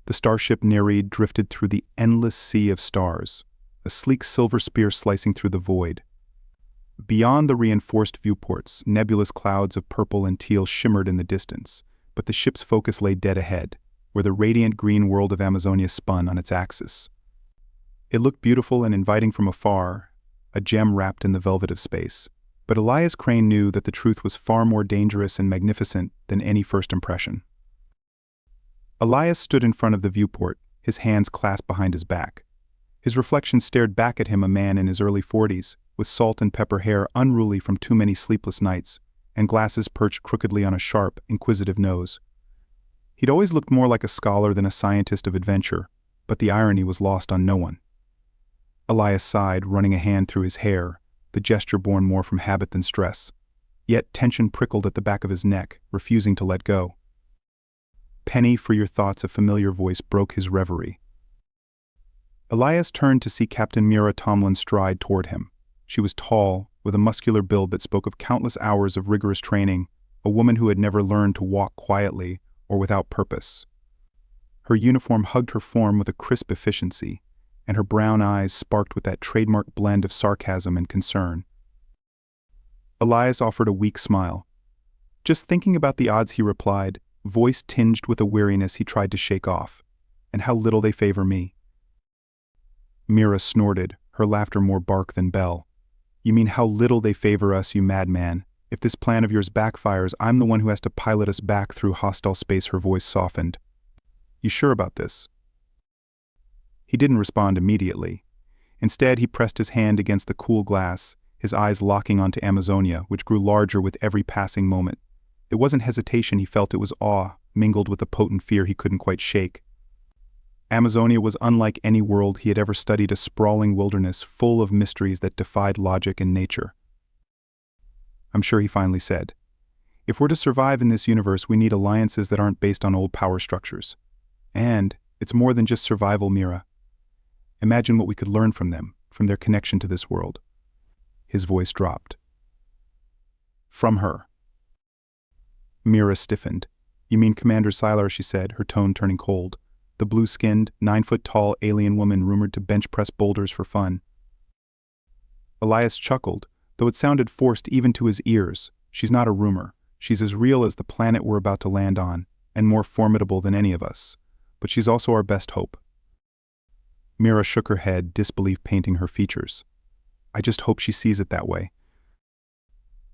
The starship Nereid drifted through the endless sea of stars, a sleek silver spear slicing through the void. Beyond the reinforced viewports, nebulous clouds of purple and teal shimmered in the distance, but the ship's focus lay dead ahead, where the radiant green world of Amazonia spun on its axis. It looked beautiful and inviting from afar, a gem wrapped in the velvet of space. But Elias Crane knew that the truth was far more dangerous and magnificent than any first impression. Elias stood in front of the viewport, his hands clasped behind his back. His reflection stared back at him, a man in his early 40s, with salt and pepper hair unruly from too many sleepless nights, and glasses perched crookedly on a sharp, inquisitive nose. He'd always looked more like a scholar than a scientist of adventure, but the irony was lost on no one. Elias sighed, running a hand through his hair, the gesture born more from habit than stress. Yet tension prickled at the back of his neck, refusing to let go. "Penny, for your thoughts," a familiar voice broke his reverie. Elias turned to see Captain Mira Tomlin stride toward him. She was tall, with a muscular build that spoke of countless hours of rigorous training, a woman who had never learned to walk quietly or without purpose. Her uniform hugged her form with a crisp efficiency, and her brown eyes sparked with that trademark blend of sarcasm and concern. Elias offered a weak smile. "Just thinking about the odds," he replied, voice tinged with a weariness he tried to shake off. "And how little they favor me." Mira snorted, her laughter more bark than bell. "You mean how little they favor us, you madman? If this plan of yours backfires, I'm the one who has to pilot us back through hostile space." Her voice softened. "You sure about this?" He didn't respond immediately. Instead, he pressed his hand against the cool glass, his eyes locking onto Amazonia, which grew larger with every passing moment. It wasn't hesitation he felt, it was awe, mingled with a potent fear he couldn't quite shake. Amazonia was unlike any world he had ever studied, a sprawling wilderness full of mysteries that defied logic and nature. "I'm sure," he finally said. "If we're to survive in this universe, we need alliances that aren't based on old power structures. And it's more than just survival, Mira. Imagine what we could learn from them, from their connection to this world." His voice dropped. "From her." Mira stiffened. "You mean Commander Sylar," she said, her tone turning cold. "The blue-skinned, 9-foot-tall alien woman rumored to bench-press boulders for fun." Elias chuckled, though it sounded forced even to his ears. "She's not a rumor. She's as real as the planet we're about to land on, and more formidable than any of us. But she's also our best hope." Mira shook her head, disbelief painting her features. "I just hope she sees it that way."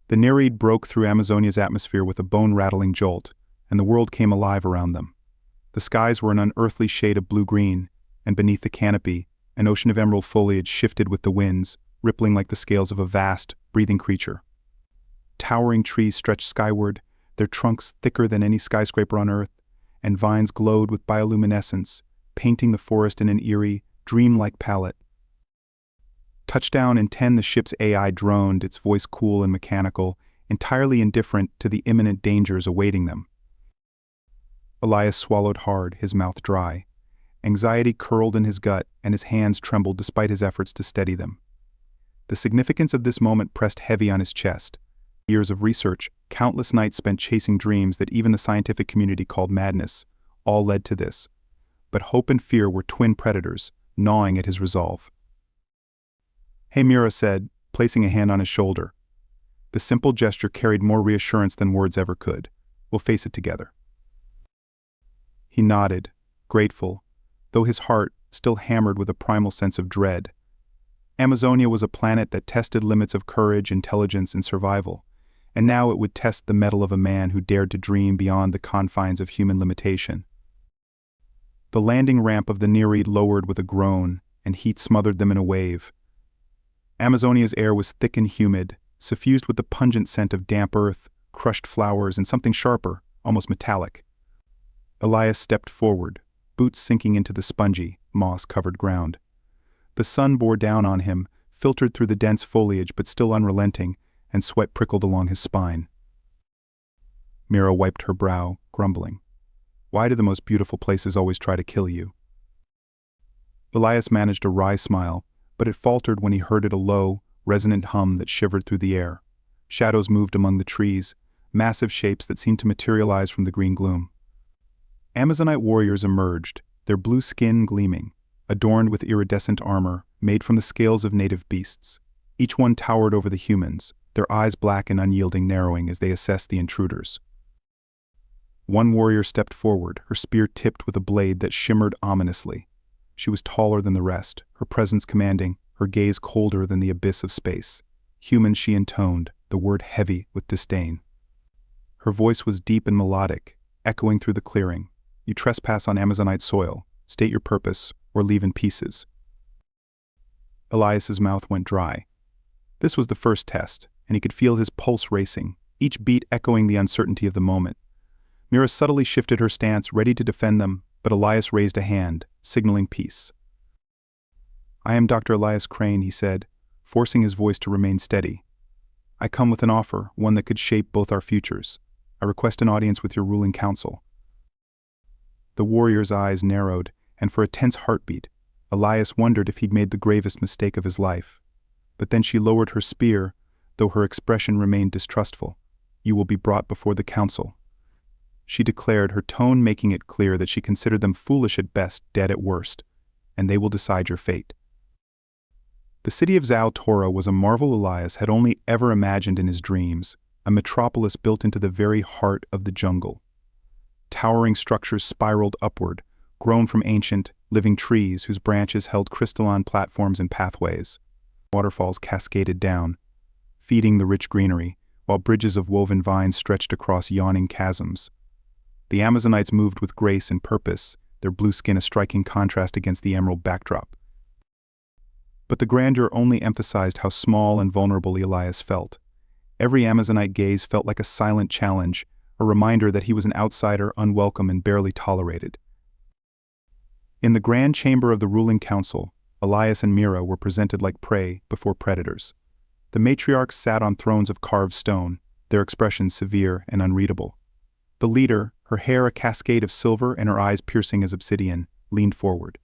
The Nereid broke through Amazonia's atmosphere with a bone-rattling jolt, and the world came alive around them. The skies were an unearthly shade of blue-green, and beneath the canopy, an ocean of emerald foliage shifted with the winds, rippling like the scales of a vast, breathing creature. Towering trees stretched skyward, their trunks thicker than any skyscraper on Earth, and vines glowed with bioluminescence, painting the forest in an eerie, dream-like palette. Touchdown in 10, the ship's AI droned, its voice cool and mechanical, entirely indifferent to the imminent dangers awaiting them. Elias swallowed hard, his mouth dry. Anxiety curled in his gut, and his hands trembled despite his efforts to steady them. The significance of this moment pressed heavy on his chest. Years of research, countless nights spent chasing dreams that even the scientific community called madness, all led to this. But hope and fear were twin predators, gnawing at his resolve. "Hey," Mira said, placing a hand on his shoulder. The simple gesture carried more reassurance than words ever could. "We'll face it together." He nodded, grateful, though his heart still hammered with a primal sense of dread. Amazonia was a planet that tested limits of courage, intelligence, and survival, and now it would test the mettle of a man who dared to dream beyond the confines of human limitation. The landing ramp of the Nereid lowered with a groan, and heat smothered them in a wave. Amazonia's air was thick and humid, suffused with the pungent scent of damp earth, crushed flowers, and something sharper, almost metallic. Elias stepped forward, boots sinking into the spongy, moss-covered ground. The sun bore down on him, filtered through the dense foliage but still unrelenting, and sweat prickled along his spine. Mira wiped her brow, grumbling. "Why do the most beautiful places always try to kill you?" Elias managed a wry smile, but it faltered when he heard a low, resonant hum that shivered through the air. Shadows moved among the trees, massive shapes that seemed to materialize from the green gloom. Amazonite warriors emerged, their blue skin gleaming, adorned with iridescent armor made from the scales of native beasts. Each one towered over the humans, their eyes black and unyielding, narrowing as they assessed the intruders. One warrior stepped forward, her spear tipped with a blade that shimmered ominously. She was taller than the rest, her presence commanding, her gaze colder than the abyss of space. Human, she intoned, the word heavy with disdain. Her voice was deep and melodic, echoing through the clearing. You trespass on Amazonite soil, state your purpose, or leave in pieces. Elias's mouth went dry. This was the first test, and he could feel his pulse racing, each beat echoing the uncertainty of the moment. Mira subtly shifted her stance, ready to defend them, but Elias raised a hand, signaling peace. I am Dr. Elias Crane, he said, forcing his voice to remain steady. I come with an offer, one that could shape both our futures. I request an audience with your ruling council. The warrior's eyes narrowed, and for a tense heartbeat, Elias wondered if he'd made the gravest mistake of his life. But then she lowered her spear, though her expression remained distrustful. You will be brought before the council. She declared, her tone making it clear that she considered them foolish at best, dead at worst, and they will decide your fate. The city of Zal Torah was a marvel Elias had only ever imagined in his dreams, a metropolis built into the very heart of the jungle. Towering structures spiraled upward, grown from ancient, living trees whose branches held crystalline platforms and pathways. Waterfalls cascaded down, feeding the rich greenery, while bridges of woven vines stretched across yawning chasms. The Amazonites moved with grace and purpose, their blue skin a striking contrast against the emerald backdrop. But the grandeur only emphasized how small and vulnerable Elias felt. Every Amazonite gaze felt like a silent challenge, a reminder that he was an outsider, unwelcome and barely tolerated. In the grand chamber of the ruling council, Elias and Mira were presented like prey before predators. The matriarchs sat on thrones of carved stone, their expressions severe and unreadable. The leader, her hair a cascade of silver and her eyes piercing as obsidian, leaned forward.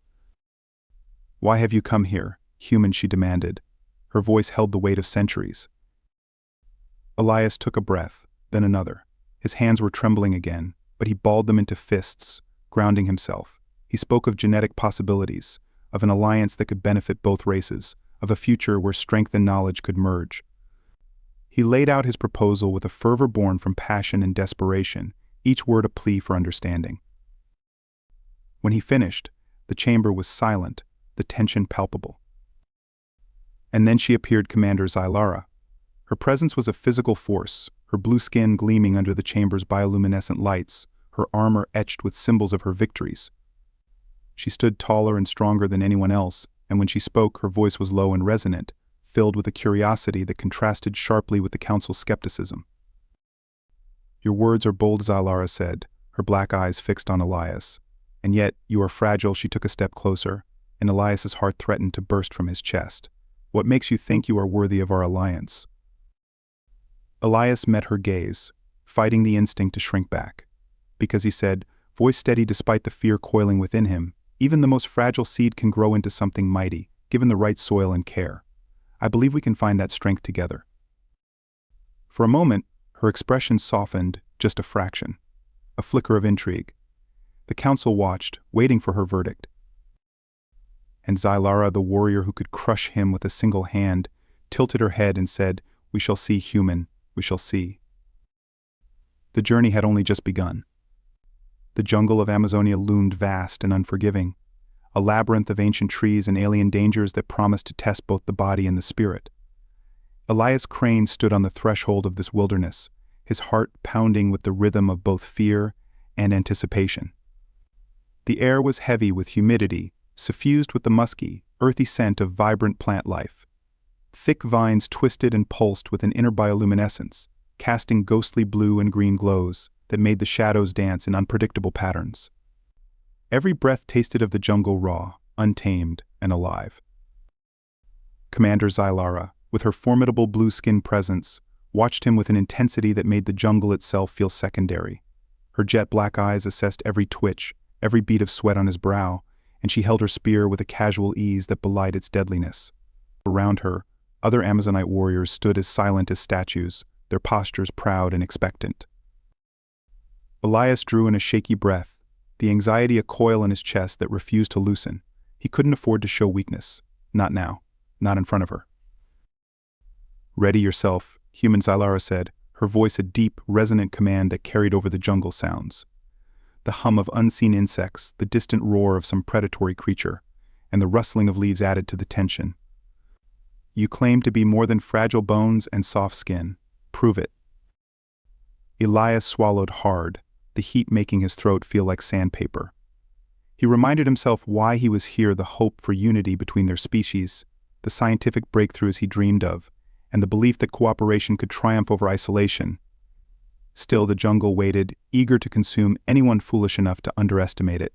Why have you come here, human? She demanded. Her voice held the weight of centuries. Elias took a breath, then another. His hands were trembling again, but he balled them into fists, grounding himself. He spoke of genetic possibilities, of an alliance that could benefit both races, of a future where strength and knowledge could merge. He laid out his proposal with a fervor born from passion and desperation, each word a plea for understanding. When he finished, the chamber was silent, the tension palpable. And then she appeared, Commander Zylara. Her presence was a physical force, her blue skin gleaming under the chamber's bioluminescent lights, her armor etched with symbols of her victories. She stood taller and stronger than anyone else, and when she spoke, her voice was low and resonant, filled with a curiosity that contrasted sharply with the council's skepticism. Your words are bold, Zylara said, her black eyes fixed on Elias. And yet, you are fragile. She took a step closer, and Elias's heart threatened to burst from his chest. What makes you think you are worthy of our alliance? Elias met her gaze, fighting the instinct to shrink back. Because he said, voice steady despite the fear coiling within him, even the most fragile seed can grow into something mighty, given the right soil and care. I believe we can find that strength together. For a moment, her expression softened just a fraction, a flicker of intrigue. The council watched, waiting for her verdict. And Zylara, the warrior who could crush him with a single hand, tilted her head and said, we shall see, human, we shall see. The journey had only just begun. The jungle of Amazonia loomed vast and unforgiving, a labyrinth of ancient trees and alien dangers that promised to test both the body and the spirit. Elias Crane stood on the threshold of this wilderness, his heart pounding with the rhythm of both fear and anticipation. The air was heavy with humidity, suffused with the musky, earthy scent of vibrant plant life. Thick vines twisted and pulsed with an inner bioluminescence, casting ghostly blue and green glows that made the shadows dance in unpredictable patterns. Every breath tasted of the jungle raw, untamed, and alive. Commander Zylara, with her formidable blue-skin presence, watched him with an intensity that made the jungle itself feel secondary. Her jet-black eyes assessed every twitch, every bead of sweat on his brow, and she held her spear with a casual ease that belied its deadliness. Around her, other Amazonite warriors stood as silent as statues, their postures proud and expectant. Elias drew in a shaky breath, the anxiety a coil in his chest that refused to loosen. He couldn't afford to show weakness. Not now. Not in front of her. "Ready yourself," human Zylara said, her voice a deep, resonant command that carried over the jungle sounds. The hum of unseen insects, the distant roar of some predatory creature, and the rustling of leaves added to the tension. "You claim to be more than fragile bones and soft skin. Prove it." Elias swallowed hard, the heat making his throat feel like sandpaper. He reminded himself why he was here, the hope for unity between their species, the scientific breakthroughs he dreamed of, and the belief that cooperation could triumph over isolation. Still, the jungle waited, eager to consume anyone foolish enough to underestimate it.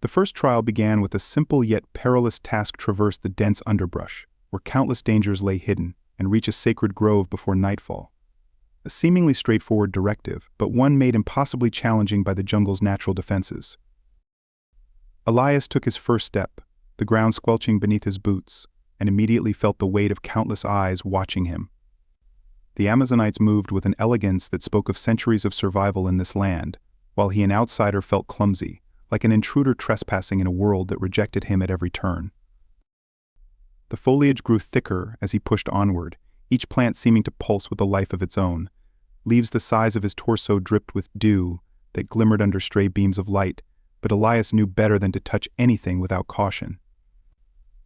The first trial began with a simple yet perilous task: traverse the dense underbrush, where countless dangers lay hidden, and reach a sacred grove before nightfall. A seemingly straightforward directive, but one made impossibly challenging by the jungle's natural defenses. Elias took his first step, the ground squelching beneath his boots, and immediately felt the weight of countless eyes watching him. The Amazonites moved with an elegance that spoke of centuries of survival in this land, while he, an outsider, felt clumsy, like an intruder trespassing in a world that rejected him at every turn. The foliage grew thicker as he pushed onward, each plant seeming to pulse with a life of its own. Leaves the size of his torso dripped with dew that glimmered under stray beams of light, but Elias knew better than to touch anything without caution.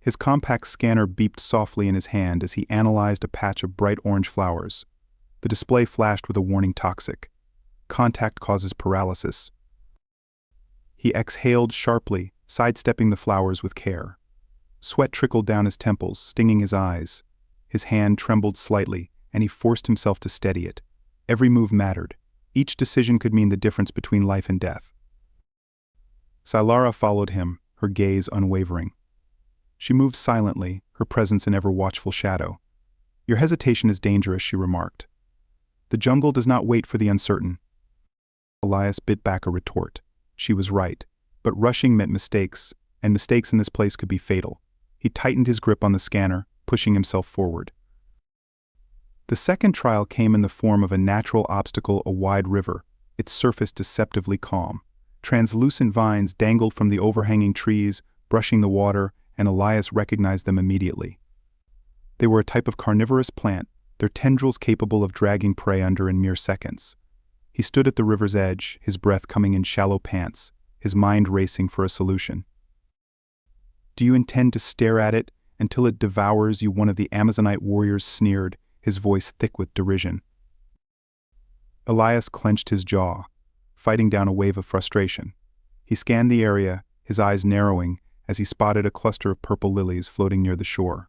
His compact scanner beeped softly in his hand as he analyzed a patch of bright orange flowers. The display flashed with a warning: toxic. Contact causes paralysis. He exhaled sharply, sidestepping the flowers with care. Sweat trickled down his temples, stinging his eyes. His hand trembled slightly, and he forced himself to steady it. Every move mattered. Each decision could mean the difference between life and death. Zylara followed him, her gaze unwavering. She moved silently, her presence an ever-watchful shadow. "Your hesitation is dangerous," she remarked. "The jungle does not wait for the uncertain." Elias bit back a retort. She was right, but rushing meant mistakes, and mistakes in this place could be fatal. He tightened his grip on the scanner, pushing himself forward. The second trial came in the form of a natural obstacle: a wide river, its surface deceptively calm. Translucent vines dangled from the overhanging trees, brushing the water, and Elias recognized them immediately. They were a type of carnivorous plant, their tendrils capable of dragging prey under in mere seconds. He stood at the river's edge, his breath coming in shallow pants, his mind racing for a solution. "Do you intend to stare at it until it devours you?" one of the Amazonite warriors sneered, his voice thick with derision. Elias clenched his jaw, fighting down a wave of frustration. He scanned the area, his eyes narrowing as he spotted a cluster of purple lilies floating near the shore.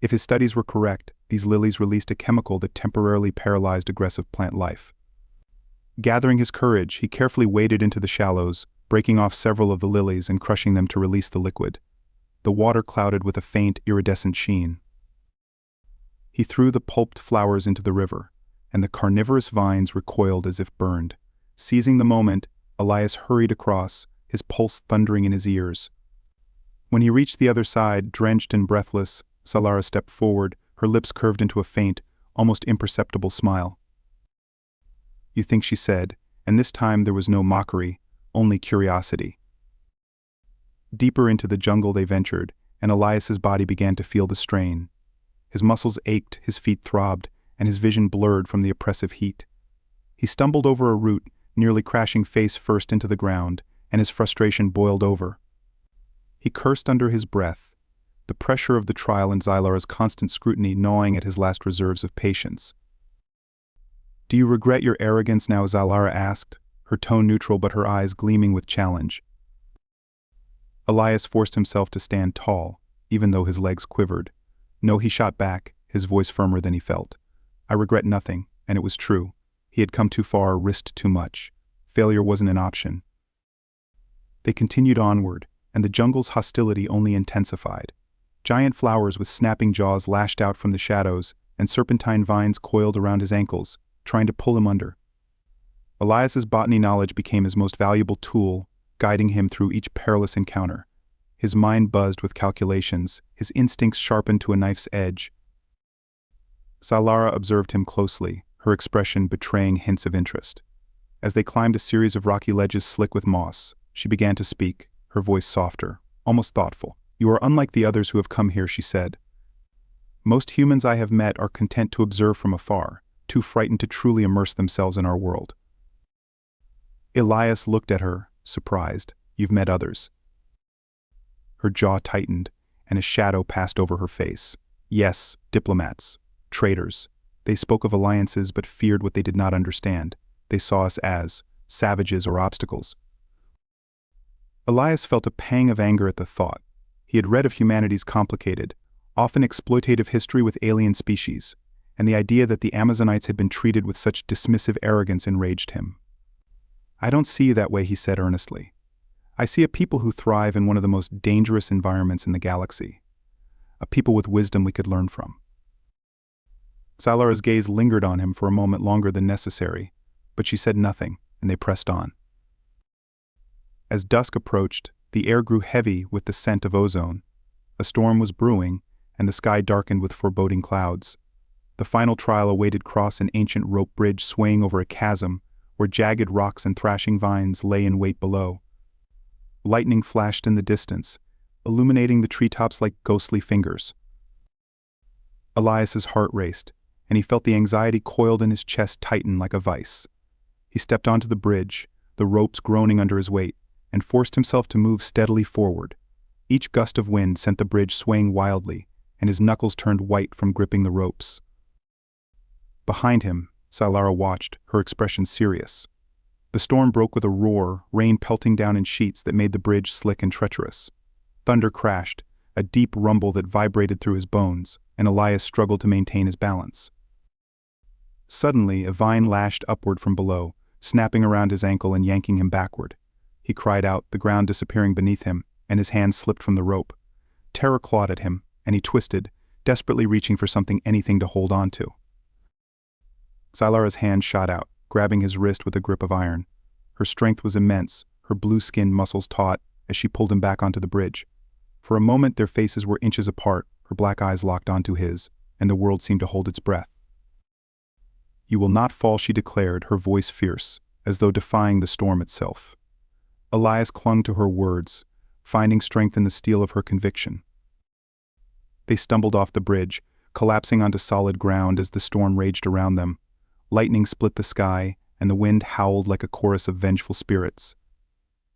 If his studies were correct, these lilies released a chemical that temporarily paralyzed aggressive plant life. Gathering his courage, he carefully waded into the shallows, breaking off several of the lilies and crushing them to release the liquid. The water clouded with a faint, iridescent sheen. He threw the pulped flowers into the river, and the carnivorous vines recoiled as if burned. Seizing the moment, Elias hurried across, his pulse thundering in his ears. When he reached the other side, drenched and breathless, Zylara stepped forward, her lips curved into a faint, almost imperceptible smile. "You think," she said, and this time there was no mockery, only curiosity. Deeper into the jungle they ventured, and Elias's body began to feel the strain. His muscles ached, his feet throbbed, and his vision blurred from the oppressive heat. He stumbled over a root, nearly crashing face first into the ground, and his frustration boiled over. He cursed under his breath, the pressure of the trial and Zylara's constant scrutiny gnawing at his last reserves of patience. "Do you regret your arrogance now?" Zylara asked, her tone neutral but her eyes gleaming with challenge. Elias forced himself to stand tall, even though his legs quivered. "No," he shot back, his voice firmer than he felt. "I regret nothing," and it was true. He had come too far, risked too much. Failure wasn't an option. They continued onward, and the jungle's hostility only intensified. Giant flowers with snapping jaws lashed out from the shadows, and serpentine vines coiled around his ankles, trying to pull him under. Elias's botany knowledge became his most valuable tool, guiding him through each perilous encounter. His mind buzzed with calculations, his instincts sharpened to a knife's edge. Zylara observed him closely, her expression betraying hints of interest. As they climbed a series of rocky ledges slick with moss, she began to speak, her voice softer, almost thoughtful. "You are unlike the others who have come here," she said. "Most humans I have met are content to observe from afar, too frightened to truly immerse themselves in our world." Elias looked at her, surprised. "You've met others." Her jaw tightened, and a shadow passed over her face. "Yes, diplomats, traitors. They spoke of alliances but feared what they did not understand. They saw us as savages or obstacles." Elias felt a pang of anger at the thought. He had read of humanity's complicated, often exploitative history with alien species, and the idea that the Amazonites had been treated with such dismissive arrogance enraged him. "I don't see you that way," he said earnestly. "I see a people who thrive in one of the most dangerous environments in the galaxy. A people with wisdom we could learn from." Zylara's gaze lingered on him for a moment longer than necessary, but she said nothing, and they pressed on. As dusk approached, the air grew heavy with the scent of ozone. A storm was brewing, and the sky darkened with foreboding clouds. The final trial awaited cross an ancient rope bridge swaying over a chasm where jagged rocks and thrashing vines lay in wait below. Lightning flashed in the distance, illuminating the treetops like ghostly fingers. Elias's heart raced, and he felt the anxiety coiled in his chest tighten like a vice. He stepped onto the bridge, the ropes groaning under his weight, and forced himself to move steadily forward. Each gust of wind sent the bridge swaying wildly, and his knuckles turned white from gripping the ropes. Behind him, Zylara watched, her expression serious. The storm broke with a roar, rain pelting down in sheets that made the bridge slick and treacherous. Thunder crashed, a deep rumble that vibrated through his bones, and Elias struggled to maintain his balance. Suddenly, a vine lashed upward from below, snapping around his ankle and yanking him backward. He cried out, the ground disappearing beneath him, and his hand slipped from the rope. Terror clawed at him, and he twisted, desperately reaching for anything to hold on to. Zylara's hand shot out, grabbing his wrist with a grip of iron. Her strength was immense, her blue-skinned muscles taut, as she pulled him back onto the bridge. For a moment their faces were inches apart, her black eyes locked onto his, and the world seemed to hold its breath. "You will not fall," she declared, her voice fierce, as though defying the storm itself. Elias clung to her words, finding strength in the steel of her conviction. They stumbled off the bridge, collapsing onto solid ground as the storm raged around them. Lightning split the sky, and the wind howled like a chorus of vengeful spirits.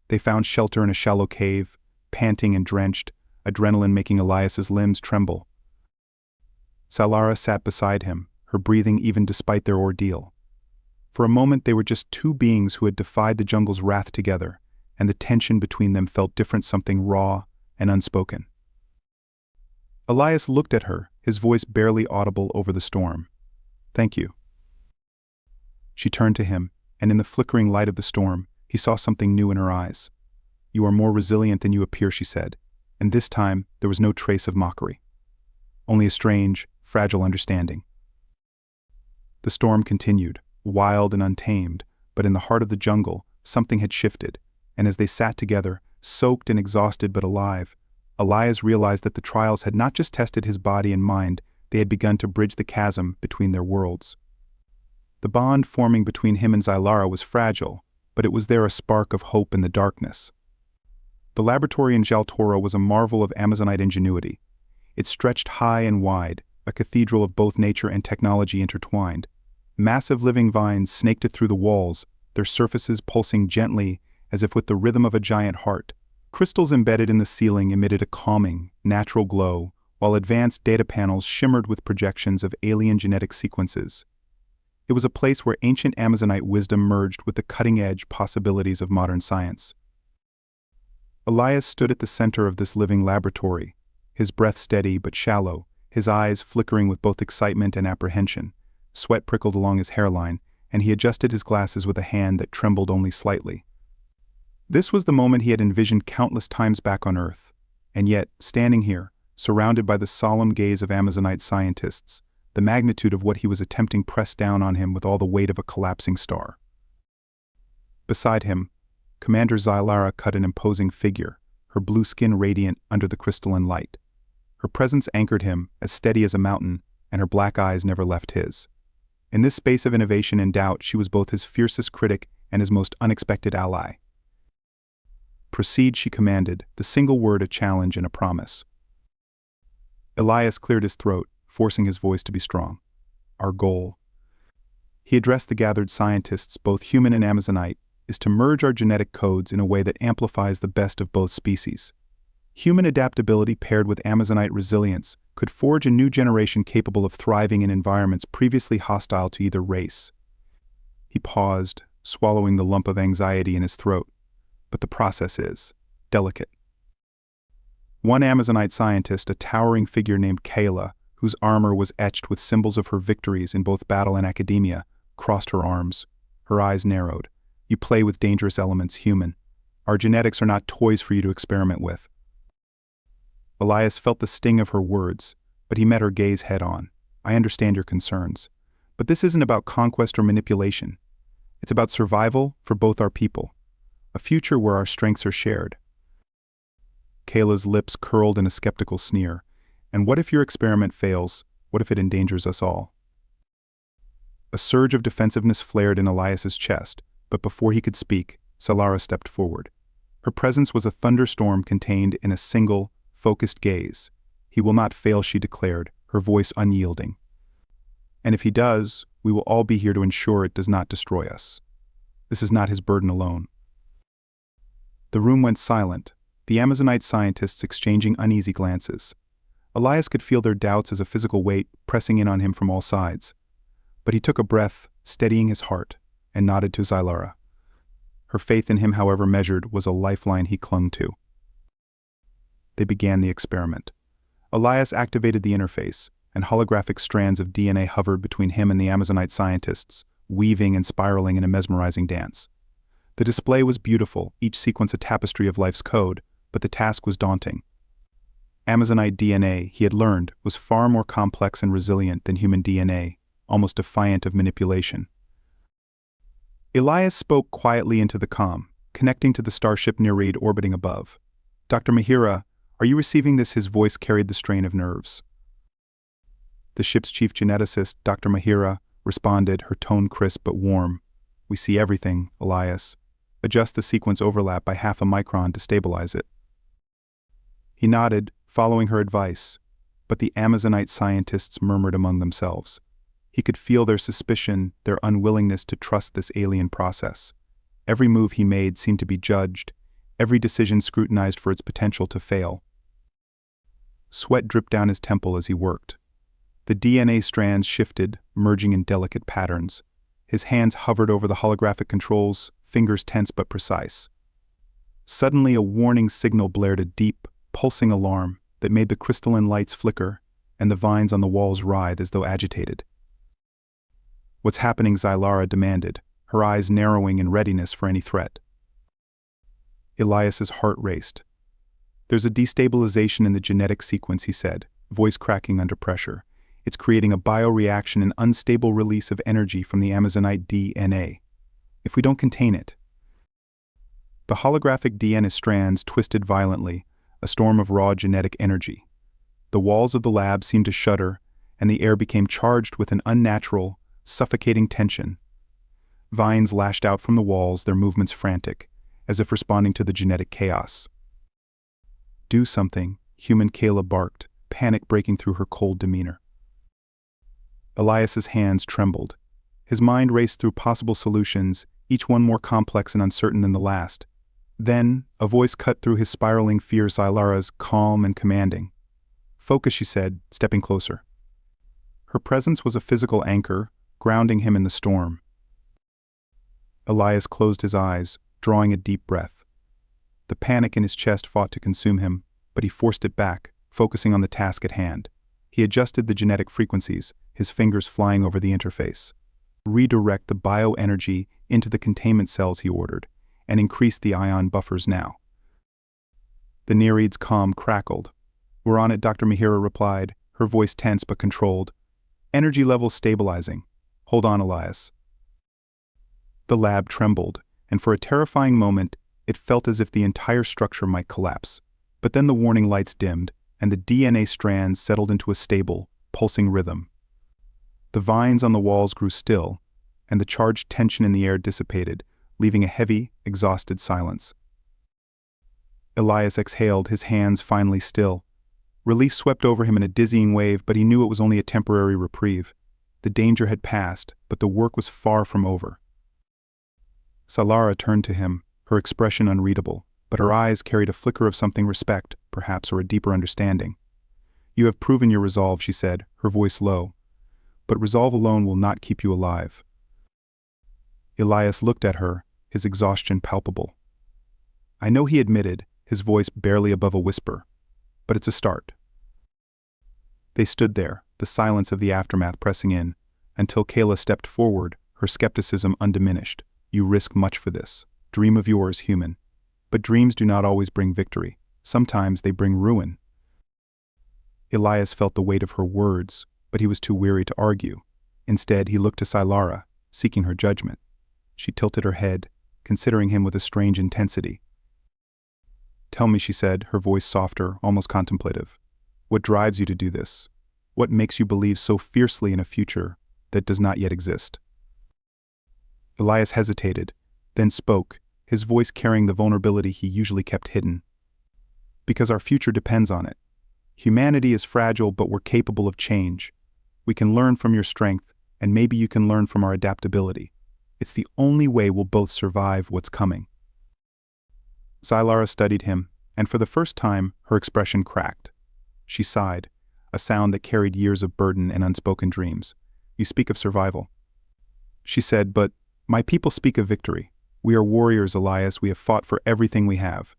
They found shelter in a shallow cave, panting and drenched, adrenaline making Elias's limbs tremble. Zylara sat beside him, her breathing even despite their ordeal. For a moment they were just two beings who had defied the jungle's wrath together, and the tension between them felt different, something raw and unspoken. Elias looked at her, his voice barely audible over the storm. "Thank you." She turned to him, and in the flickering light of the storm, he saw something new in her eyes. "You are more resilient than you appear," she said, and this time there was no trace of mockery. Only a strange, fragile understanding. The storm continued, wild and untamed, but in the heart of the jungle, something had shifted, and as they sat together, soaked and exhausted but alive, Elias realized that the trials had not just tested his body and mind, they had begun to bridge the chasm between their worlds. The bond forming between him and Zylara was fragile, but it was there a spark of hope in the darkness. The laboratory in Jaltora was a marvel of Amazonite ingenuity. It stretched high and wide, a cathedral of both nature and technology intertwined. Massive living vines snaked it through the walls, their surfaces pulsing gently as if with the rhythm of a giant heart. Crystals embedded in the ceiling emitted a calming, natural glow, while advanced data panels shimmered with projections of alien genetic sequences. It was a place where ancient Amazonite wisdom merged with the cutting-edge possibilities of modern science. Elias stood at the center of this living laboratory, his breath steady but shallow, his eyes flickering with both excitement and apprehension. Sweat prickled along his hairline, and he adjusted his glasses with a hand that trembled only slightly. This was the moment he had envisioned countless times back on Earth, and yet, standing here, surrounded by the solemn gaze of Amazonite scientists, the magnitude of what he was attempting pressed down on him with all the weight of a collapsing star. Beside him, Commander Zylara cut an imposing figure, her blue skin radiant under the crystalline light. Her presence anchored him, as steady as a mountain, and her black eyes never left his. In this space of innovation and doubt, she was both his fiercest critic and his most unexpected ally. "Proceed," she commanded, the single word a challenge and a promise. Elias cleared his throat, forcing his voice to be strong. "Our goal," he addressed the gathered scientists, both human and Amazonite, "is to merge our genetic codes in a way that amplifies the best of both species. Human adaptability paired with Amazonite resilience could forge a new generation capable of thriving in environments previously hostile to either race." He paused, swallowing the lump of anxiety in his throat. "But the process is delicate." One Amazonite scientist, a towering figure named Kayla, whose armor was etched with symbols of her victories in both battle and academia, crossed her arms. Her eyes narrowed. "You play with dangerous elements, human. Our genetics are not toys for you to experiment with." Elias felt the sting of her words, but he met her gaze head-on. "I understand your concerns. But this isn't about conquest or manipulation. It's about survival for both our people. A future where our strengths are shared." Kayla's lips curled in a skeptical sneer. "And what if your experiment fails? What if it endangers us all?" A surge of defensiveness flared in Elias's chest, but before he could speak, Salara stepped forward. Her presence was a thunderstorm contained in a single, focused gaze. "He will not fail," she declared, her voice unyielding. "And if he does, we will all be here to ensure it does not destroy us. This is not his burden alone." The room went silent, the Amazonite scientists exchanging uneasy glances. Elias could feel their doubts as a physical weight pressing in on him from all sides. But he took a breath, steadying his heart, and nodded to Zylara. Her faith in him, however measured, was a lifeline he clung to. They began the experiment. Elias activated the interface, and holographic strands of DNA hovered between him and the Amazonite scientists, weaving and spiraling in a mesmerizing dance. The display was beautiful, each sequence a tapestry of life's code, but the task was daunting. Amazonite DNA, he had learned, was far more complex and resilient than human DNA, almost defiant of manipulation. Elias spoke quietly into the comm, connecting to the starship Nereid orbiting above. "Dr. Mahira, are you receiving this?" His voice carried the strain of nerves. The ship's chief geneticist, Dr. Mahira, responded, her tone crisp but warm. "We see everything, Elias. Adjust the sequence overlap by 0.5 micron to stabilize it." He nodded, following her advice, but the Amazonite scientists murmured among themselves. He could feel their suspicion, their unwillingness to trust this alien process. Every move he made seemed to be judged, every decision scrutinized for its potential to fail. Sweat dripped down his temple as he worked. The DNA strands shifted, merging in delicate patterns. His hands hovered over the holographic controls, fingers tense but precise. Suddenly a warning signal blared, a deep, pulsing alarm that made the crystalline lights flicker and the vines on the walls writhe as though agitated. "What's happening?" Zylara demanded, her eyes narrowing in readiness for any threat. Elias's heart raced. "There's a destabilization in the genetic sequence," he said, voice cracking under pressure. "It's creating a bioreaction, an unstable release of energy from the Amazonite DNA. If we don't contain it..." The holographic DNA strands twisted violently, a storm of raw genetic energy. The walls of the lab seemed to shudder, and the air became charged with an unnatural, suffocating tension. Vines lashed out from the walls, their movements frantic, as if responding to the genetic chaos. "Do something," human Kayla barked, panic breaking through her cold demeanor. Elias's hands trembled. His mind raced through possible solutions, each one more complex and uncertain than the last. Then, a voice cut through his spiraling fear, Zylara's, calm and commanding. "Focus," she said, stepping closer. Her presence was a physical anchor, grounding him in the storm. Elias closed his eyes, drawing a deep breath. The panic in his chest fought to consume him, but he forced it back, focusing on the task at hand. He adjusted the genetic frequencies, his fingers flying over the interface. "Redirect the bioenergy into the containment cells," he ordered, "and increase the ion buffers now." The Nereid's comm crackled. "We're on it," Dr. Mahira replied, her voice tense but controlled. "Energy levels stabilizing. Hold on, Elias." The lab trembled, and for a terrifying moment, it felt as if the entire structure might collapse. But then the warning lights dimmed, and the DNA strands settled into a stable, pulsing rhythm. The vines on the walls grew still, and the charged tension in the air dissipated, leaving a heavy, exhausted silence. Elias exhaled, his hands finally still. Relief swept over him in a dizzying wave, but he knew it was only a temporary reprieve. The danger had passed, but the work was far from over. Salara turned to him, her expression unreadable, but her eyes carried a flicker of something, respect, perhaps, or a deeper understanding. "You have proven your resolve," she said, her voice low. "But resolve alone will not keep you alive." Elias looked at her, his exhaustion palpable. "I know," he admitted, his voice barely above a whisper. "But it's a start." They stood there, the silence of the aftermath pressing in, until Kayla stepped forward, her skepticism undiminished. "You risk much for this. Dream of yours, human. But dreams do not always bring victory. Sometimes they bring ruin." Elias felt the weight of her words, but he was too weary to argue. Instead, he looked to Silara, seeking her judgment. She tilted her head, considering him with a strange intensity. "Tell me," she said, her voice softer, almost contemplative. "What drives you to do this? What makes you believe so fiercely in a future that does not yet exist?" Elias hesitated, then spoke, his voice carrying the vulnerability he usually kept hidden. "Because our future depends on it. Humanity is fragile, but we're capable of change. We can learn from your strength, and maybe you can learn from our adaptability. It's the only way we'll both survive what's coming." Silara studied him, and for the first time, her expression cracked. She sighed, a sound that carried years of burden and unspoken dreams. "You speak of survival," she said, "but my people speak of victory. We are warriors, Elias. We have fought for everything we have.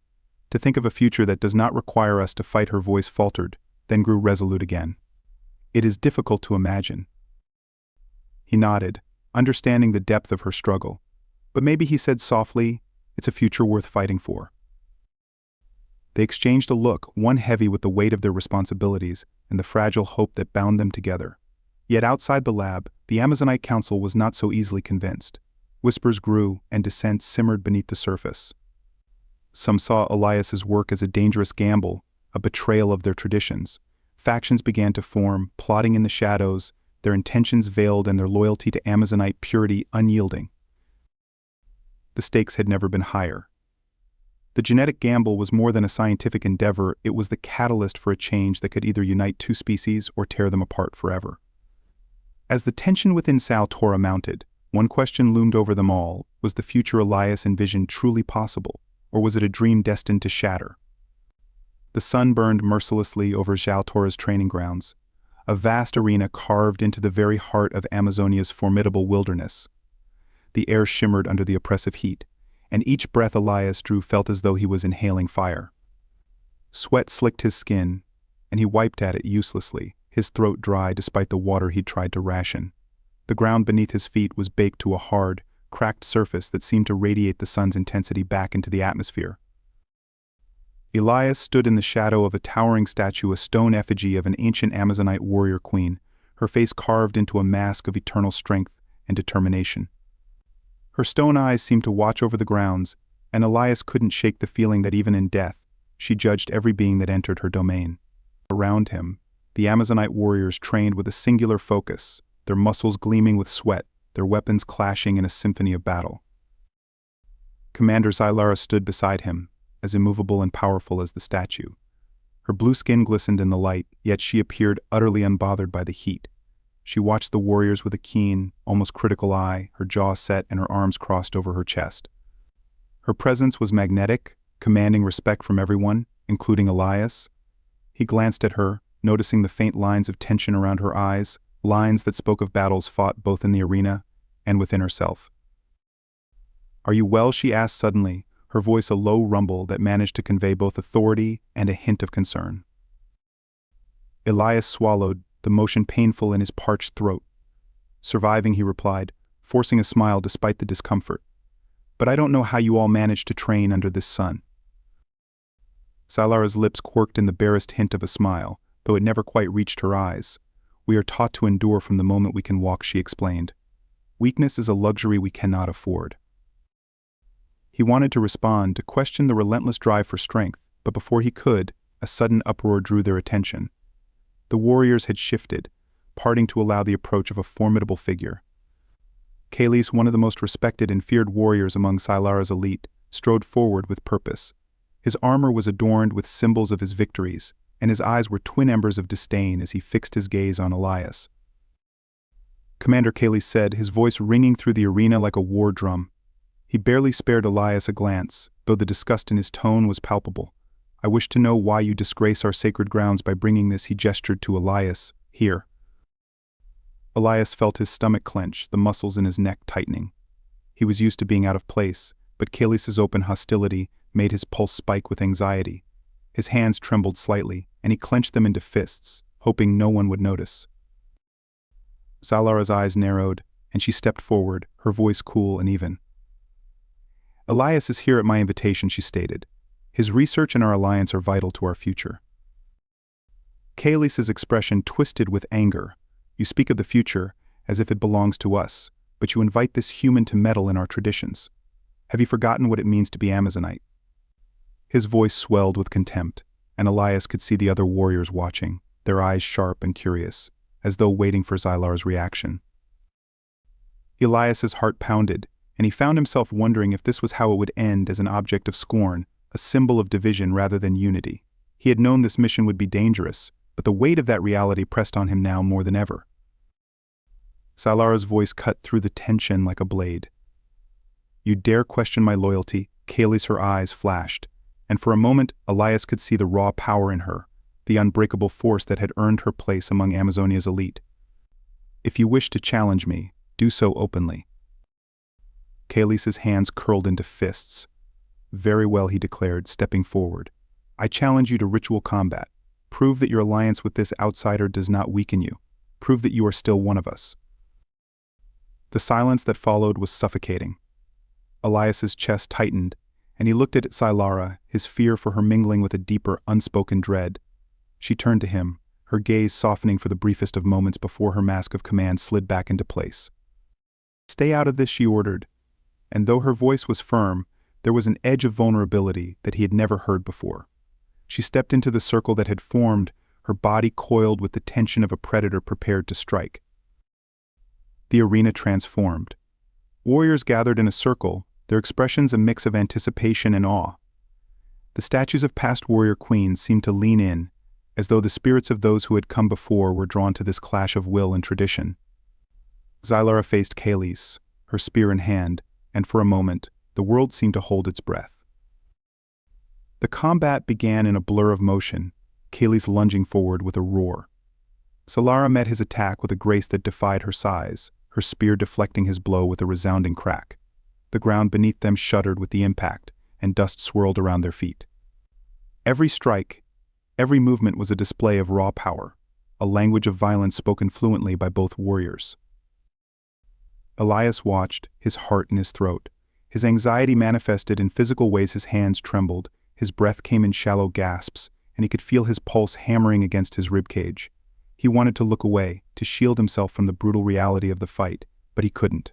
To think of a future that does not require us to fight." Her voice faltered, then grew resolute again. "It is difficult to imagine." He nodded, understanding the depth of her struggle. "But maybe," he said softly, "it's a future worth fighting for." They exchanged a look, one heavy with the weight of their responsibilities and the fragile hope that bound them together. Yet outside the lab, the Amazonite Council was not so easily convinced. Whispers grew, and dissent simmered beneath the surface. Some saw Elias's work as a dangerous gamble, a betrayal of their traditions. Factions began to form, plotting in the shadows, their intentions veiled and their loyalty to Amazonite purity unyielding. The stakes had never been higher. The genetic gamble was more than a scientific endeavor, it was the catalyst for a change that could either unite two species or tear them apart forever. As the tension within Saltora mounted, one question loomed over them all: was the future Elias envisioned truly possible, or was it a dream destined to shatter? The sun burned mercilessly over Saltora's training grounds, a vast arena carved into the very heart of Amazonia's formidable wilderness. The air shimmered under the oppressive heat, and each breath Elias drew felt as though he was inhaling fire. Sweat slicked his skin, and he wiped at it uselessly, his throat dry despite the water he'd tried to ration. The ground beneath his feet was baked to a hard, cracked surface that seemed to radiate the sun's intensity back into the atmosphere. Elias stood in the shadow of a towering statue, a stone effigy of an ancient Amazonite warrior queen, her face carved into a mask of eternal strength and determination. Her stone eyes seemed to watch over the grounds, and Elias couldn't shake the feeling that even in death, she judged every being that entered her domain. Around him, the Amazonite warriors trained with a singular focus, their muscles gleaming with sweat, their weapons clashing in a symphony of battle. Commander Silara stood beside him, as immovable and powerful as the statue. Her blue skin glistened in the light, yet she appeared utterly unbothered by the heat. She watched the warriors with a keen, almost critical eye, her jaw set and her arms crossed over her chest. Her presence was magnetic, commanding respect from everyone, including Elias. He glanced at her, noticing the faint lines of tension around her eyes, lines that spoke of battles fought both in the arena and within herself. "Are you well?" she asked suddenly, her voice a low rumble that managed to convey both authority and a hint of concern. Elias swallowed, the motion painful in his parched throat. "Surviving," he replied, forcing a smile despite the discomfort. "But I don't know how you all managed to train under this sun." Silara's lips quirked in the barest hint of a smile, though it never quite reached her eyes. "We are taught to endure from the moment we can walk," she explained. "Weakness is a luxury we cannot afford." He wanted to respond, to question the relentless drive for strength, but before he could, a sudden uproar drew their attention. The warriors had shifted, parting to allow the approach of a formidable figure. Kalis, one of the most respected and feared warriors among Silara's elite, strode forward with purpose. His armor was adorned with symbols of his victories, and his eyes were twin embers of disdain as he fixed his gaze on Elias. Commander Kalis said, his voice ringing through the arena like a war drum. He barely spared Elias a glance, though the disgust in his tone was palpable. I wish to know why you disgrace our sacred grounds by bringing this, he gestured to Elias, here. Elias felt his stomach clench, the muscles in his neck tightening. He was used to being out of place, but Kalis's open hostility made his pulse spike with anxiety. His hands trembled slightly, and he clenched them into fists, hoping no one would notice. Silara's eyes narrowed, and she stepped forward, her voice cool and even. Elias is here at my invitation, she stated. His research and our alliance are vital to our future. Kalis's expression twisted with anger. You speak of the future as if it belongs to us, but you invite this human to meddle in our traditions. Have you forgotten what it means to be Amazonite? His voice swelled with contempt, and Elias could see the other warriors watching, their eyes sharp and curious, as though waiting for Zylar's reaction. Elias's heart pounded, and he found himself wondering if this was how it would end, as an object of scorn, a symbol of division rather than unity. He had known this mission would be dangerous, but the weight of that reality pressed on him now more than ever. Zylar's voice cut through the tension like a blade. You dare question my loyalty? Kalis, her eyes flashed, and for a moment Elias could see the raw power in her, the unbreakable force that had earned her place among Amazonia's elite. If you wish to challenge me, do so openly. Kalis's hands curled into fists. Very well, he declared, stepping forward. I challenge you to ritual combat. Prove that your alliance with this outsider does not weaken you. Prove that you are still one of us. The silence that followed was suffocating. Elias's chest tightened, and he looked at Zylara, his fear for her mingling with a deeper, unspoken dread. She turned to him, her gaze softening for the briefest of moments before her mask of command slid back into place. Stay out of this, she ordered, and though her voice was firm, there was an edge of vulnerability that he had never heard before. She stepped into the circle that had formed, her body coiled with the tension of a predator prepared to strike. The arena transformed. Warriors gathered in a circle, their expressions a mix of anticipation and awe. The statues of past warrior queens seemed to lean in, as though the spirits of those who had come before were drawn to this clash of will and tradition. Zylara faced Kalis, her spear in hand, and for a moment, the world seemed to hold its breath. The combat began in a blur of motion, Kalis lunging forward with a roar. Zylara met his attack with a grace that defied her size, her spear deflecting his blow with a resounding crack. The ground beneath them shuddered with the impact, and dust swirled around their feet. Every strike, every movement was a display of raw power, a language of violence spoken fluently by both warriors. Elias watched, his heart in his throat. His anxiety manifested in physical ways. His hands trembled, his breath came in shallow gasps, and he could feel his pulse hammering against his ribcage. He wanted to look away, to shield himself from the brutal reality of the fight, but he couldn't.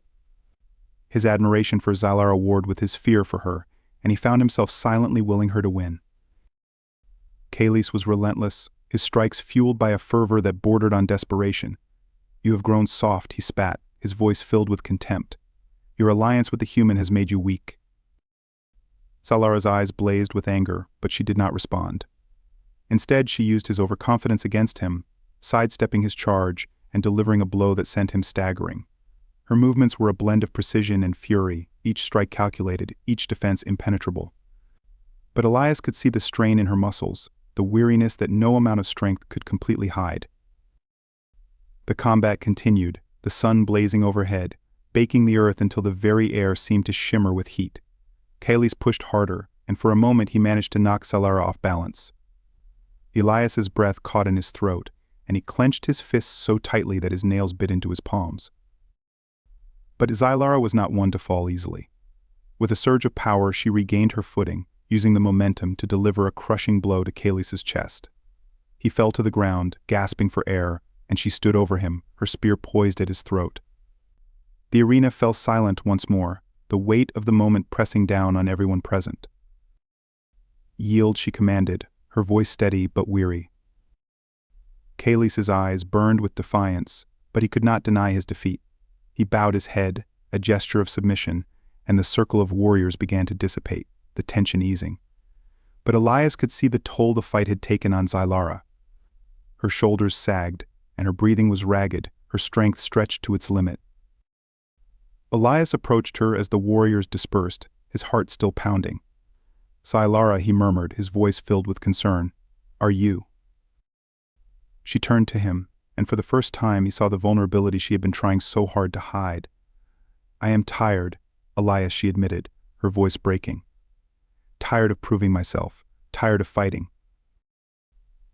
His admiration for Zylara warred with his fear for her, and he found himself silently willing her to win. Kalis was relentless, his strikes fueled by a fervor that bordered on desperation. You have grown soft, he spat, his voice filled with contempt. Your alliance with the human has made you weak. Zyara's eyes blazed with anger, but she did not respond. Instead, she used his overconfidence against him, sidestepping his charge and delivering a blow that sent him staggering. Her movements were a blend of precision and fury, each strike calculated, each defense impenetrable. But Elias could see the strain in her muscles, the weariness that no amount of strength could completely hide. The combat continued, the sun blazing overhead, baking the earth until the very air seemed to shimmer with heat. Kalis pushed harder, and for a moment he managed to knock Zylara off balance. Elias's breath caught in his throat, and he clenched his fists so tightly that his nails bit into his palms. But Zylara was not one to fall easily. With a surge of power, she regained her footing, using the momentum to deliver a crushing blow to Kalis's chest. He fell to the ground, gasping for air, and she stood over him, her spear poised at his throat. The arena fell silent once more, the weight of the moment pressing down on everyone present. Yield, she commanded, her voice steady but weary. Kalis's eyes burned with defiance, but he could not deny his defeat. He bowed his head, a gesture of submission, and the circle of warriors began to dissipate, the tension easing. But Elias could see the toll the fight had taken on Zylara. Her shoulders sagged, and her breathing was ragged, her strength stretched to its limit. Elias approached her as the warriors dispersed, his heart still pounding. "Zylara," he murmured, his voice filled with concern. "Are you?" She turned to him, and for the first time he saw the vulnerability she had been trying so hard to hide. "I am tired," Elias, she admitted, her voice breaking. "Tired of proving myself, tired of fighting."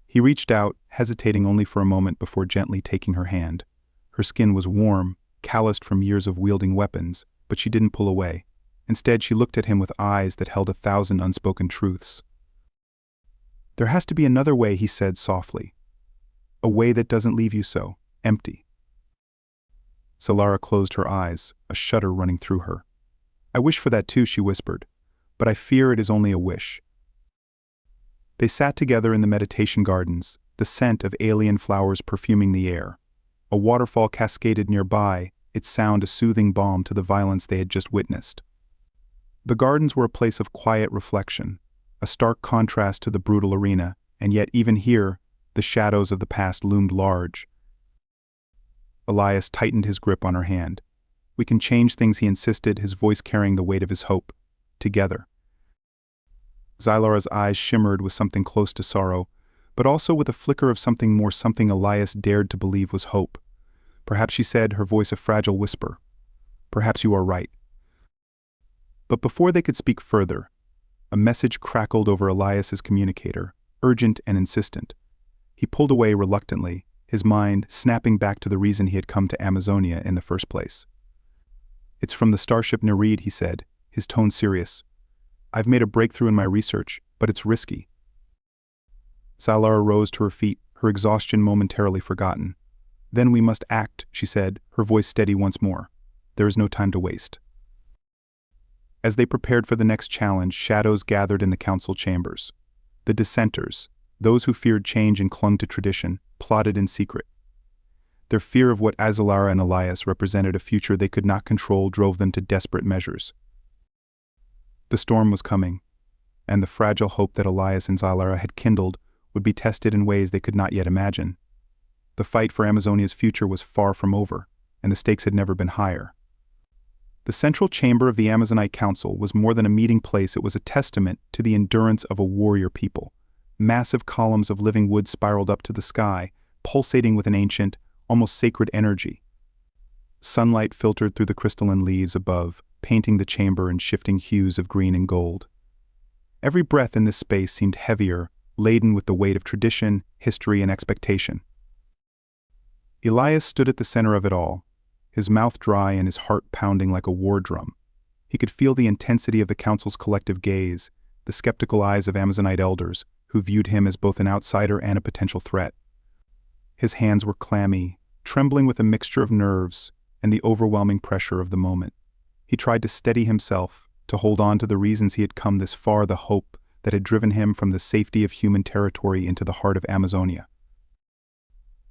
He reached out, hesitating only for a moment before gently taking her hand. Her skin was warm, calloused from years of wielding weapons, but she didn't pull away. Instead, she looked at him with eyes that held 1,000 unspoken truths. "There has to be another way," he said softly. "A way that doesn't leave you so empty." Zylara closed her eyes, a shudder running through her. "I wish for that too," she whispered, "but I fear it is only a wish." They sat together in the meditation gardens, the scent of alien flowers perfuming the air. A waterfall cascaded nearby, its sound a soothing balm to the violence they had just witnessed. The gardens were a place of quiet reflection, a stark contrast to the brutal arena, and yet even here, the shadows of the past loomed large. Elias tightened his grip on her hand. "We can change things," he insisted, his voice carrying the weight of his hope. "Together." Zylara's eyes shimmered with something close to sorrow, but also with a flicker of something more, something Elias dared to believe was hope. "Perhaps," she said, her voice a fragile whisper. "Perhaps you are right." But before they could speak further, a message crackled over Elias's communicator, urgent and insistent. He pulled away reluctantly, his mind snapping back to the reason he had come to Amazonia in the first place. "It's from the starship Nereid," he said, his tone serious. "I've made a breakthrough in my research, but it's risky." Zylara rose to her feet, her exhaustion momentarily forgotten. "Then we must act," she said, her voice steady once more. "There is no time to waste." As they prepared for the next challenge, shadows gathered in the council chambers. The dissenters, those who feared change and clung to tradition, plotted in secret. Their fear of what Zylara and Elias represented a future they could not control drove them to desperate measures. The storm was coming, and the fragile hope that Elias and Zylara had kindled would be tested in ways they could not yet imagine. The fight for Amazonia's future was far from over, and the stakes had never been higher. The central chamber of the Amazonite Council was more than a meeting place, it was a testament to the endurance of a warrior people. Massive columns of living wood spiraled up to the sky, pulsating with an ancient, almost sacred energy. Sunlight filtered through the crystalline leaves above, painting the chamber in shifting hues of green and gold. Every breath in this space seemed heavier, laden with the weight of tradition, history, and expectation. Elias stood at the center of it all, his mouth dry and his heart pounding like a war drum. He could feel the intensity of the council's collective gaze, the skeptical eyes of Amazonite elders, who viewed him as both an outsider and a potential threat. His hands were clammy, trembling with a mixture of nerves and the overwhelming pressure of the moment. He tried to steady himself, to hold on to the reasons he had come this far, the hope that had driven him from the safety of human territory into the heart of Amazonia.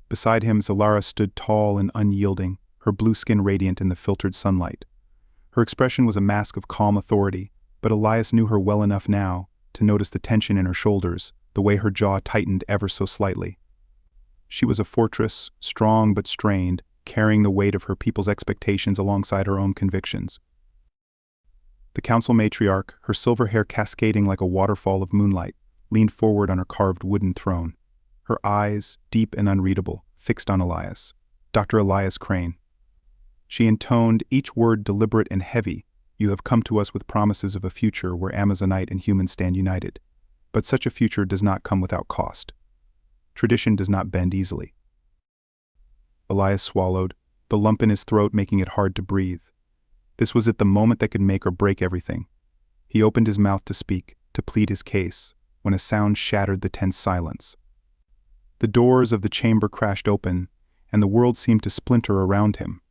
Beside him, Zylara stood tall and unyielding, her blue skin radiant in the filtered sunlight. Her expression was a mask of calm authority, but Elias knew her well enough now to notice the tension in her shoulders, the way her jaw tightened ever so slightly. She was a fortress, strong but strained, carrying the weight of her people's expectations alongside her own convictions. The council matriarch, her silver hair cascading like a waterfall of moonlight, leaned forward on her carved wooden throne. Her eyes, deep and unreadable, fixed on Elias. Dr. Elias Crane. She intoned, each word deliberate and heavy. "You have come to us with promises of a future where Amazonite and humans stand united. But such a future does not come without cost. Tradition does not bend easily." Elias swallowed, the lump in his throat making it hard to breathe. This was at the moment that could make or break everything. He opened his mouth to speak, to plead his case, when a sound shattered the tense silence. The doors of the chamber crashed open, and the world seemed to splinter around him.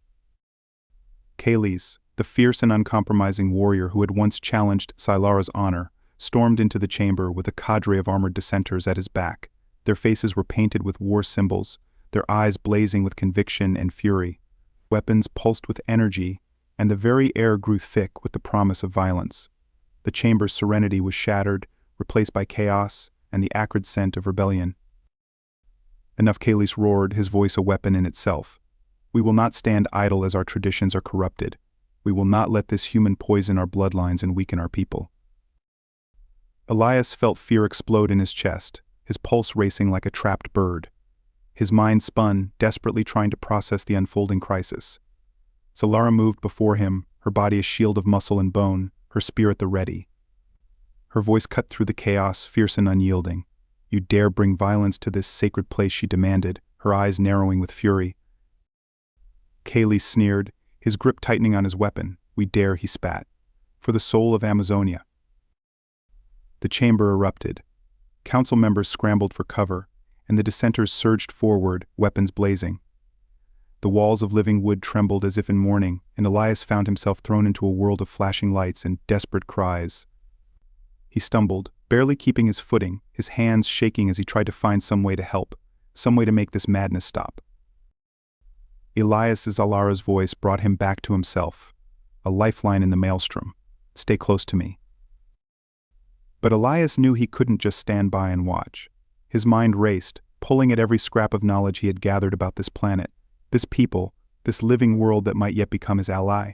Kales, the fierce and uncompromising warrior who had once challenged Zylara's honor, stormed into the chamber with a cadre of armored dissenters at his back. Their faces were painted with war symbols, their eyes blazing with conviction and fury. Weapons pulsed with energy, and the very air grew thick with the promise of violence. The chamber's serenity was shattered, replaced by chaos and the acrid scent of rebellion. Enough, Kalis roared, his voice a weapon in itself. We will not stand idle as our traditions are corrupted. We will not let this human poison our bloodlines and weaken our people. Elias felt fear explode in his chest, his pulse racing like a trapped bird. His mind spun, desperately trying to process the unfolding crisis. Zalara moved before him, her body a shield of muscle and bone, her spear at the ready. Her voice cut through the chaos, fierce and unyielding. You dare bring violence to this sacred place, she demanded, her eyes narrowing with fury. Kalis sneered, his grip tightening on his weapon. We dare, he spat. For the soul of Amazonia. The chamber erupted. Council members scrambled for cover, and the dissenters surged forward, weapons blazing. The walls of living wood trembled as if in mourning, and Elias found himself thrown into a world of flashing lights and desperate cries. He stumbled, barely keeping his footing, his hands shaking as he tried to find some way to help, some way to make this madness stop. Elias Zalara's voice brought him back to himself, a lifeline in the maelstrom. Stay close to me. But Elias knew he couldn't just stand by and watch. His mind raced, pulling at every scrap of knowledge he had gathered about this planet, this people, this living world that might yet become his ally.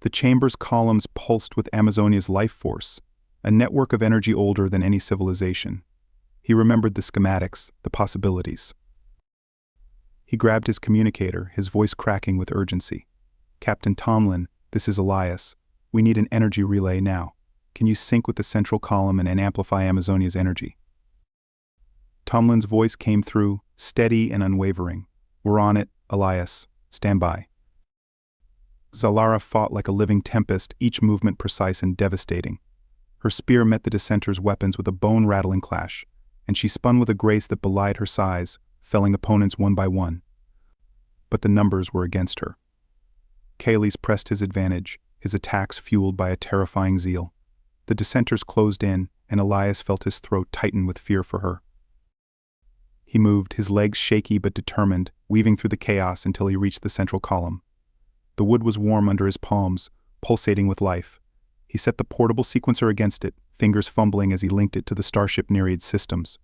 The chamber's columns pulsed with Amazonia's life force, a network of energy older than any civilization. He remembered the schematics, the possibilities. He grabbed his communicator, his voice cracking with urgency. Captain Tomlin, this is Elias. We need an energy relay now. Can you sync with the central column and amplify Amazonia's energy? Tomlin's voice came through, steady and unwavering. We're on it, Elias. Stand by. Zalara fought like a living tempest, each movement precise and devastating. Her spear met the dissenters' weapons with a bone-rattling clash, and she spun with a grace that belied her size, felling opponents one by one. But the numbers were against her. Kalis pressed his advantage, his attacks fueled by a terrifying zeal. The dissenters closed in, and Elias felt his throat tighten with fear for her. He moved, his legs shaky but determined, weaving through the chaos until he reached the central column. The wood was warm under his palms, pulsating with life. He set the portable sequencer against it, fingers fumbling as he linked it to the Starship Nereid systems.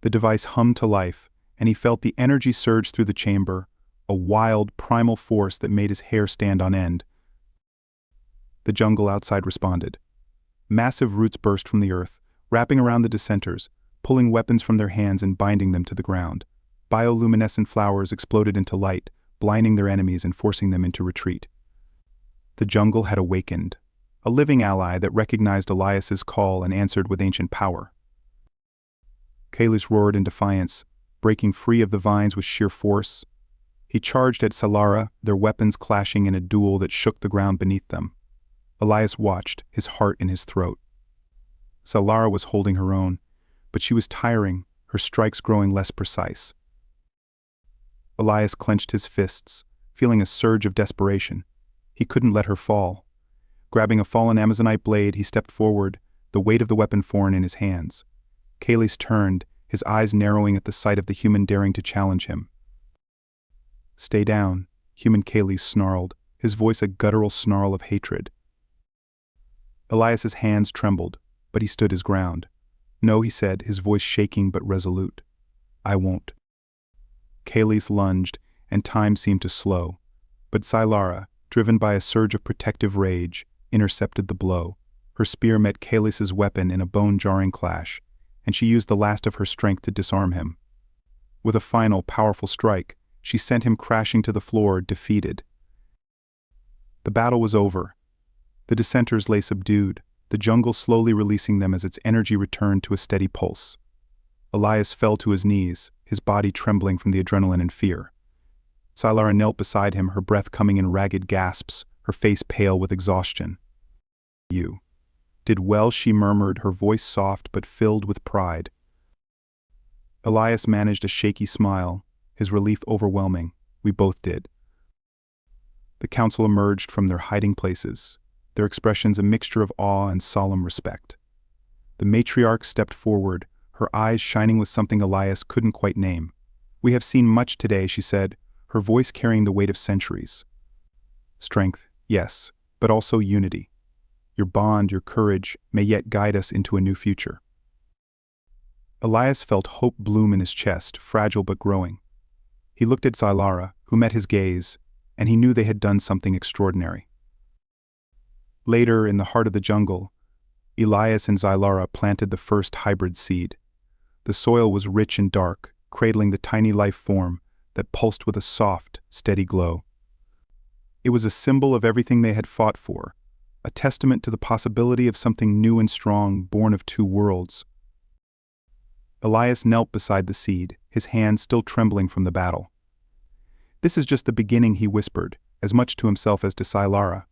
The device hummed to life, and he felt the energy surge through the chamber, a wild, primal force that made his hair stand on end. The jungle outside responded. Massive roots burst from the earth, wrapping around the dissenters, pulling weapons from their hands and binding them to the ground. Bioluminescent flowers exploded into light, blinding their enemies and forcing them into retreat. The jungle had awakened, a living ally that recognized Elias's call and answered with ancient power. Kalis roared in defiance, breaking free of the vines with sheer force. He charged at Zalara, their weapons clashing in a duel that shook the ground beneath them. Elias watched, his heart in his throat. Zalara was holding her own, but she was tiring, her strikes growing less precise. Elias clenched his fists, feeling a surge of desperation. He couldn't let her fall. Grabbing a fallen Amazonite blade, he stepped forward, the weight of the weapon foreign in his hands. Kalis turned, his eyes narrowing at the sight of the human daring to challenge him. Stay down, human Kalis snarled, his voice a guttural snarl of hatred. Elias's hands trembled, but he stood his ground. No, he said, his voice shaking but resolute. I won't. Kalis lunged, and time seemed to slow. But Zalara, driven by a surge of protective rage, intercepted the blow. Her spear met Kalis's weapon in a bone-jarring clash, and she used the last of her strength to disarm him. With a final, powerful strike, she sent him crashing to the floor, defeated. The battle was over. The dissenters lay subdued, the jungle slowly releasing them as its energy returned to a steady pulse. Elias fell to his knees, his body trembling from the adrenaline and fear. Zalara knelt beside him, her breath coming in ragged gasps, her face pale with exhaustion. You did well, she murmured, her voice soft but filled with pride. Elias managed a shaky smile, his relief overwhelming. We both did. The council emerged from their hiding places, their expressions a mixture of awe and solemn respect. The matriarch stepped forward, her eyes shining with something Elias couldn't quite name. We have seen much today, she said, her voice carrying the weight of centuries. Strength, yes, but also unity. Your bond, your courage, may yet guide us into a new future. Elias felt hope bloom in his chest, fragile but growing. He looked at Xylara, who met his gaze, and he knew they had done something extraordinary. Later, in the heart of the jungle, Elias and Xylara planted the first hybrid seed. The soil was rich and dark, cradling the tiny life form that pulsed with a soft, steady glow. It was a symbol of everything they had fought for, a testament to the possibility of something new and strong, born of two worlds. Elias knelt beside the seed, his hand still trembling from the battle. "This is just the beginning," he whispered, as much to himself as to Xylara.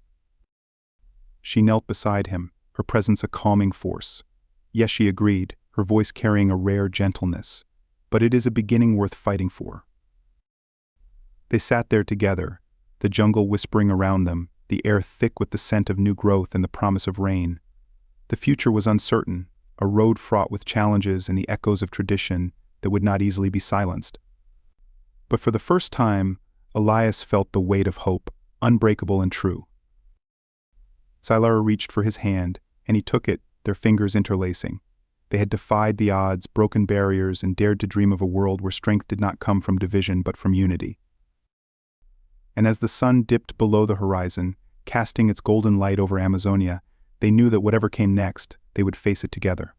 She knelt beside him, her presence a calming force. Yes, she agreed, her voice carrying a rare gentleness. But it is a beginning worth fighting for. They sat there together, the jungle whispering around them, the air thick with the scent of new growth and the promise of rain. The future was uncertain, a road fraught with challenges and the echoes of tradition that would not easily be silenced. But for the first time, Elias felt the weight of hope, unbreakable and true. Xylara reached for his hand, and he took it, their fingers interlacing. They had defied the odds, broken barriers, and dared to dream of a world where strength did not come from division but from unity. And as the sun dipped below the horizon, casting its golden light over Amazonia, they knew that whatever came next, they would face it together.